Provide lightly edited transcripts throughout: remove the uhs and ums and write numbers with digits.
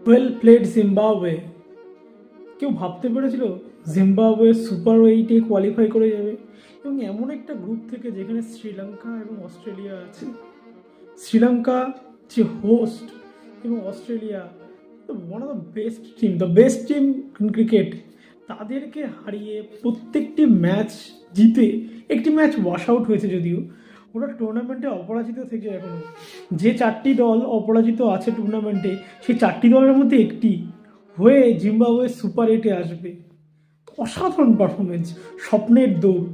Well played Zimbabwe. কেউ ভাবতে পেরেছিল জিম্বাবুয়ে সুপার 8-এ কোয়ালিফাই করে যাবে? এবং এমন একটা গ্রুপ থেকে যেখানে শ্রীলঙ্কা এবং অস্ট্রেলিয়া আছে। শ্রীলঙ্কা যে হোস্ট এবং Australia one of the best team in cricket, তাদেরকে হারিয়ে প্রত্যেকটি ম্যাচ জিতে, একটি ম্যাচ ওয়াশ আউট হয়েছে যদিও, ওরা টুর্নামেন্টে অপরাজিত থেকে এখনো যে 4টি দল অপরাজিত আছে টুর্নামেন্টে, সেই 4টি দলের মধ্যে একটি হয়ে জিম্বাবুয়ে সুপার 8-এ আসবে। অসাধারণ পারফরমেন্স, স্বপ্নের দৌড়।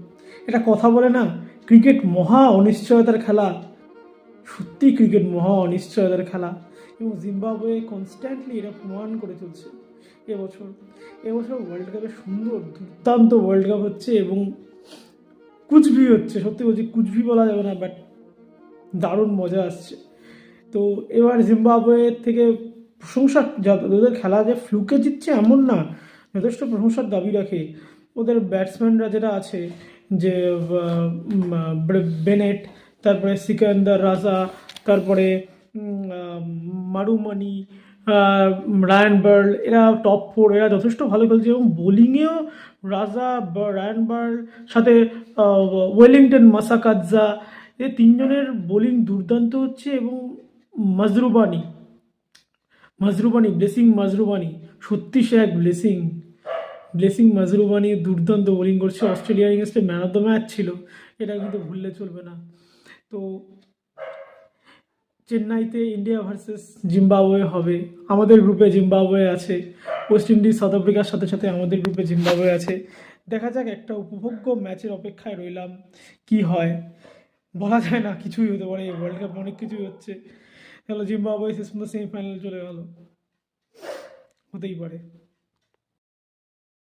এটা কথা বলে না, ক্রিকেট মহা অনিশ্চয়তার খেলা। সত্যি ক্রিকেট মহা অনিশ্চয়তার খেলা, এবং জিম্বাবুয়ে কনস্ট্যান্টলি এটা প্রমাণ করে চলছে। এবছর এবছর ওয়ার্ল্ড কাপে সুন্দর দুর্দান্ত ওয়ার্ল্ড কাপ হচ্ছে এবং কুচভি হচ্ছে। সত্যি বলছি, কুচভি বলা যাবে না, বাট দারুণ মজা আসছে। তো এবার জিম্বাবুয়ের থেকে প্রশংসা, ওদের খেলা যে ফ্লুকে জিতছে এমন না, যথেষ্ট প্রশংসার দাবি রাখে। ওদের ব্যাটসম্যানরা যেটা আছে, যে বেনেট, তারপরে সিকান্দার রাজা, তারপরে মারুমানি, রায়ান বার্ল, এরা টপ 4, এরা যথেষ্ট ভালো খেলছে। এবং বোলিংয়েও রাজা, রায়ান বার্ল, সাথে ওয়েলিংটন মাসাকাদজা, এই তিনজনের বোলিং দুর্দান্ত হচ্ছে। এবং মাজরুবানি মাজরুবানি সত্যি সে এক ব্লেসিং মাজরুবানি দুর্দান্ত বোলিং করছে। অস্ট্রেলিয়ার এগেনস্টে ম্যান অফ দ্য ম্যাচ ছিল, এটা কিন্তু ভুললে চলবে না। তো চেন্নাইতে ইন্ডিয়া ভার্সেস জিম্বাবুয়ে হবে। আমাদের গ্রুপে জিম্বাবুয়ে আছে, ওয়েস্ট ইন্ডিজ সাউথ আফ্রিকার সাথে সাথে আমাদের গ্রুপে জিম্বাবুয়ে আছে। দেখা যাক, একটা উপভোগ্য ম্যাচের অপেক্ষায় রইলাম। কি হয় বলা যায় না, কিছুই হতে পারে। ওয়ার্ল্ড কাপ অনেক কিছুই হচ্ছে। তাহলে জিম্বাবুয়ে শেষ পর্যন্ত সেমিফাইনাল চলে গেল, হতেই পারে।